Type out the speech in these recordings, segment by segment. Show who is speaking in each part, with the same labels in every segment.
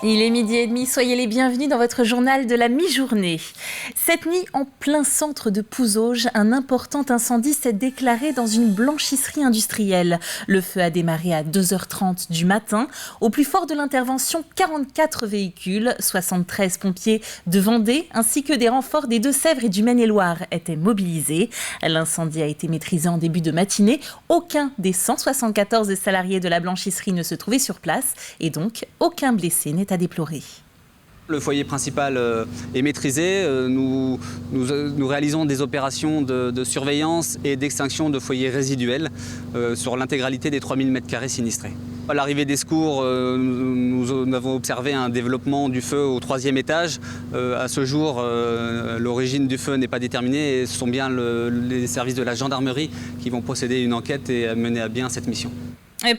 Speaker 1: Il est 12h30, soyez les bienvenus dans votre journal de la mi-journée. Cette nuit, en plein centre de Pouzauges, un important incendie s'est déclaré dans une blanchisserie industrielle. Le feu a démarré à 2h30 du matin. Au plus fort de l'intervention, 44 véhicules, 73 pompiers de Vendée ainsi que des renforts des Deux-Sèvres et du Maine-et-Loire étaient mobilisés. L'incendie a été maîtrisé en début de matinée. Aucun des 174 salariés de la blanchisserie ne se trouvait sur place et donc aucun blessé n'est à déplorer.
Speaker 2: Le foyer principal est maîtrisé. Nous réalisons des opérations de surveillance et d'extinction de foyers résiduels sur l'intégralité des 3000 m² sinistrés. À l'arrivée des secours, nous avons observé un développement du feu au 3e étage. À ce jour, l'origine du feu n'est pas déterminée et ce sont bien les services de la gendarmerie qui vont procéder à une enquête et mener à bien cette mission.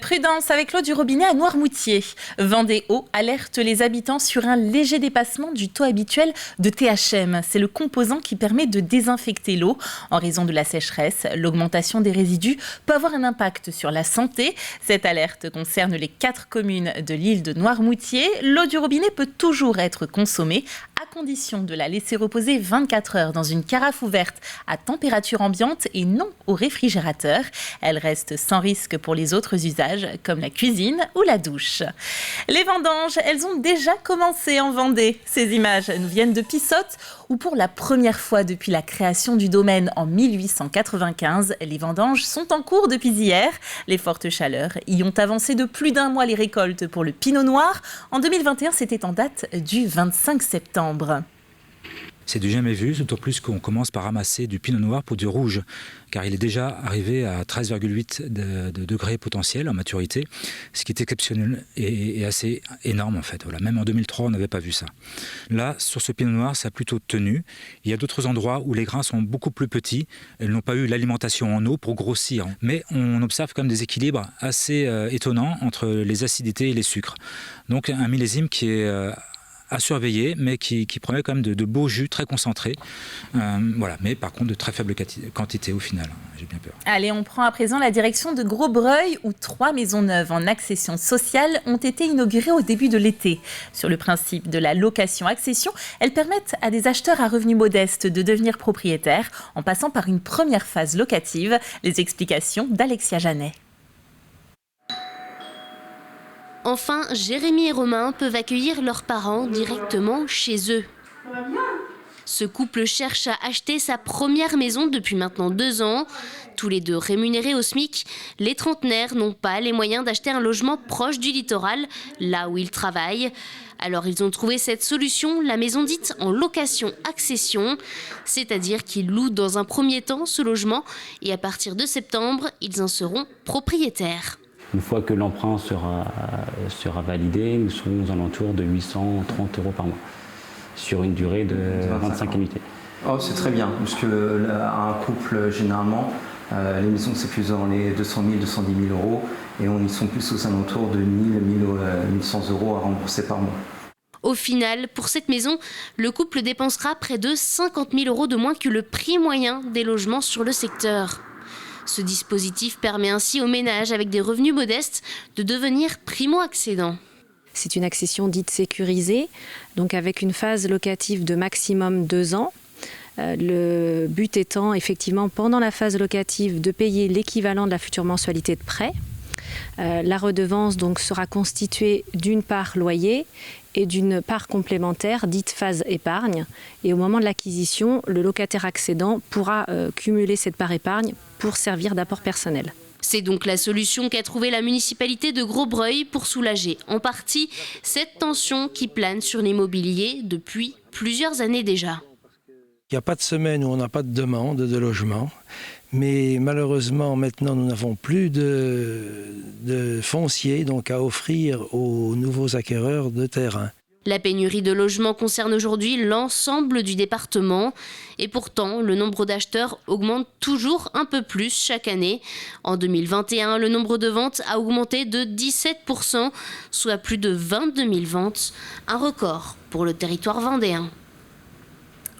Speaker 1: Prudence avec l'eau du robinet à Noirmoutier. Vendée Eau alerte les habitants sur un léger dépassement du taux habituel de THM. C'est le composant qui permet de désinfecter l'eau. En raison de la sécheresse, l'augmentation des résidus peut avoir un impact sur la santé. Cette alerte concerne les 4 communes de l'île de Noirmoutier. L'eau du robinet peut toujours être consommée à condition de la laisser reposer 24 heures dans une carafe ouverte à température ambiante et non au réfrigérateur. Elle reste sans risque pour les autres usages comme la cuisine ou la douche. Les vendanges, elles ont déjà commencé en Vendée. Ces images nous viennent de Pissotte où pour la première fois depuis la création du domaine en 1895, les vendanges sont en cours depuis hier. Les fortes chaleurs y ont avancé de plus d'1 mois les récoltes pour le pinot noir. En 2021, c'était en date du 25 septembre.
Speaker 3: C'est du jamais vu, d'autant plus qu'on commence par ramasser du pinot noir pour du rouge, car il est déjà arrivé à 13,8 degrés potentiels en maturité, ce qui est exceptionnel et assez énorme en fait. Voilà. Même en 2003, on n'avait pas vu ça. Là, sur ce pinot noir, ça a plutôt tenu. Il y a d'autres endroits où les grains sont beaucoup plus petits, elles n'ont pas eu l'alimentation en eau pour grossir. Mais on observe quand même des équilibres assez étonnants entre les acidités et les sucres. Donc un millésime qui est à surveiller, mais qui promet quand même de beaux jus très concentrés. Voilà. Mais par contre, de très faible quantité au final. J'ai bien peur.
Speaker 1: Allez, on prend à présent la direction de Grosbreuil, où 3 maisons neuves en accession sociale ont été inaugurées au début de l'été. Sur le principe de la location-accession, elles permettent à des acheteurs à revenus modestes de devenir propriétaires en passant par une première phase locative. Les explications d'Alexia Janet.
Speaker 4: Enfin, Jérémy et Romain peuvent accueillir leurs parents directement chez eux. Ce couple cherche à acheter sa première maison depuis maintenant 2 ans. Tous les deux rémunérés au SMIC, les trentenaires n'ont pas les moyens d'acheter un logement proche du littoral, là où ils travaillent. Alors ils ont trouvé cette solution, la maison dite en location-accession, c'est-à-dire qu'ils louent dans un premier temps ce logement et à partir de septembre, ils en seront propriétaires.
Speaker 5: Une fois que l'emprunt sera validé, nous serons aux alentours de 830 € par mois, sur une durée de 25 annuités.
Speaker 6: Oh, c'est très bien, parce qu'un couple, généralement, les maisons, c'est plus dans les 200 000, 210 000 €, et ils sont plus aux alentours de 1 100 € à rembourser par mois.
Speaker 4: Au final, pour cette maison, le couple dépensera près de 50 000 € de moins que le prix moyen des logements sur le secteur. Ce dispositif permet ainsi aux ménages avec des revenus modestes de devenir primo-accédants.
Speaker 7: C'est une accession dite sécurisée, donc avec une phase locative de maximum 2 ans. Le but étant effectivement pendant la phase locative de payer l'équivalent de la future mensualité de prêt. La redevance donc sera constituée d'une part loyer et d'une part complémentaire dite phase épargne. Et au moment de l'acquisition, le locataire accédant pourra cumuler cette part épargne pour servir d'apport personnel.
Speaker 4: C'est donc la solution qu'a trouvée la municipalité de Grosbreuil pour soulager en partie cette tension qui plane sur l'immobilier depuis plusieurs années déjà.
Speaker 8: Il n'y a pas de semaine où on n'a pas de demande de logement, mais malheureusement maintenant nous n'avons plus de foncier donc à offrir aux nouveaux acquéreurs de terrain.
Speaker 4: La pénurie de logements concerne aujourd'hui l'ensemble du département et pourtant le nombre d'acheteurs augmente toujours un peu plus chaque année. En 2021, le nombre de ventes a augmenté de 17%, soit plus de 22 000 ventes, un record pour le territoire vendéen.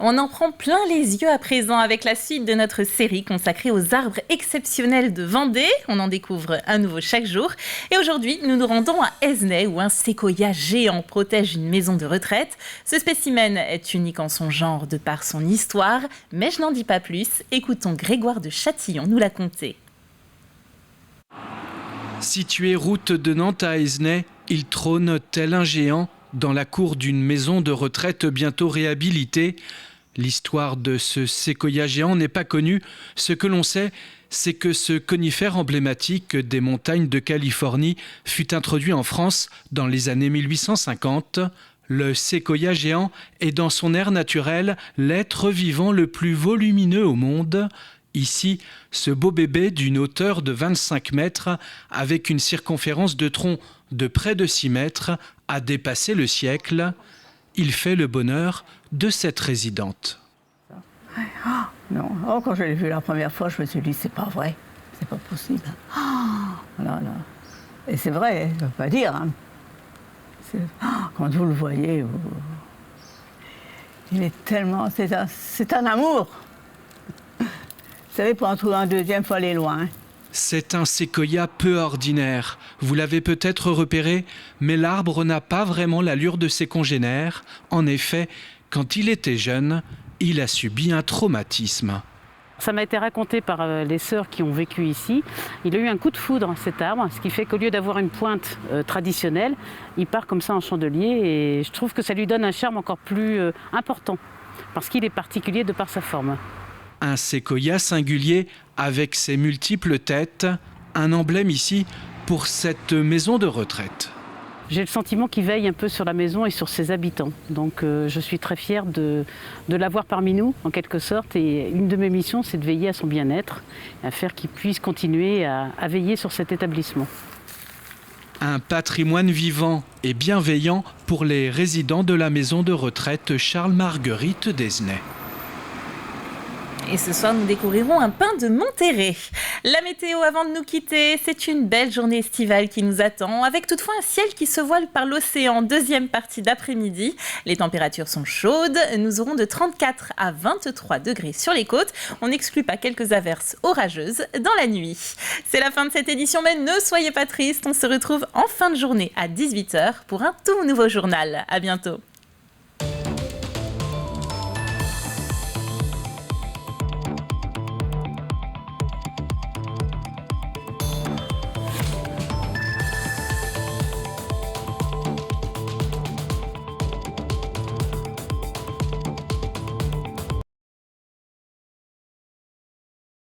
Speaker 1: On en prend plein les yeux à présent avec la suite de notre série consacrée aux arbres exceptionnels de Vendée. On en découvre un nouveau chaque jour. Et aujourd'hui, nous nous rendons à Esnay où un séquoia géant protège une maison de retraite. Ce spécimen est unique en son genre de par son histoire, mais je n'en dis pas plus. Écoutons Grégoire de Châtillon nous la conter.
Speaker 9: Situé route de Nantes à Esnay, il trône tel un géant dans la cour d'une maison de retraite bientôt réhabilitée. L'histoire de ce séquoia géant n'est pas connue. Ce que l'on sait, c'est que ce conifère emblématique des montagnes de Californie fut introduit en France dans les années 1850. Le séquoia géant est dans son aire naturelle l'être vivant le plus volumineux au monde. Ici, ce beau bébé d'une hauteur de 25 mètres, avec une circonférence de tronc de près de 6 mètres, a dépassé le siècle. Il fait le bonheur de cette résidente.
Speaker 10: Non, quand je l'ai vu la première fois, je me suis dit, c'est pas vrai, c'est pas possible. Non. Et c'est vrai, je ne veux pas dire. Hein. Quand vous le voyez, il est tellement, c'est un amour. Vous savez, pour en trouver un deuxième, il faut aller loin.
Speaker 9: C'est un séquoia peu ordinaire. Vous l'avez peut-être repéré, mais l'arbre n'a pas vraiment l'allure de ses congénères. En effet, quand il était jeune, il a subi un traumatisme.
Speaker 11: Ça m'a été raconté par les sœurs qui ont vécu ici. Il a eu un coup de foudre, cet arbre, ce qui fait qu'au lieu d'avoir une pointe traditionnelle, il part comme ça en chandelier et je trouve que ça lui donne un charme encore plus important parce qu'il est particulier de par sa forme.
Speaker 9: Un séquoia singulier avec ses multiples têtes, un emblème ici pour cette maison de retraite.
Speaker 11: J'ai le sentiment qu'il veille un peu sur la maison et sur ses habitants. Donc je suis très fière de l'avoir parmi nous, en quelque sorte. Et une de mes missions, c'est de veiller à son bien-être, à faire qu'il puisse continuer à veiller sur cet établissement.
Speaker 9: Un patrimoine vivant et bienveillant pour les résidents de la maison de retraite Charles-Marguerite d'Esnay.
Speaker 1: Et ce soir, nous découvrirons un pin de Monterrey. La météo avant de nous quitter, c'est une belle journée estivale qui nous attend, avec toutefois un ciel qui se voile par l'océan, deuxième partie d'après-midi. Les températures sont chaudes, nous aurons de 34 à 23 degrés sur les côtes. On n'exclut pas quelques averses orageuses dans la nuit. C'est la fin de cette édition, mais ne soyez pas tristes, on se retrouve en fin de journée à 18h pour un tout nouveau journal. À bientôt.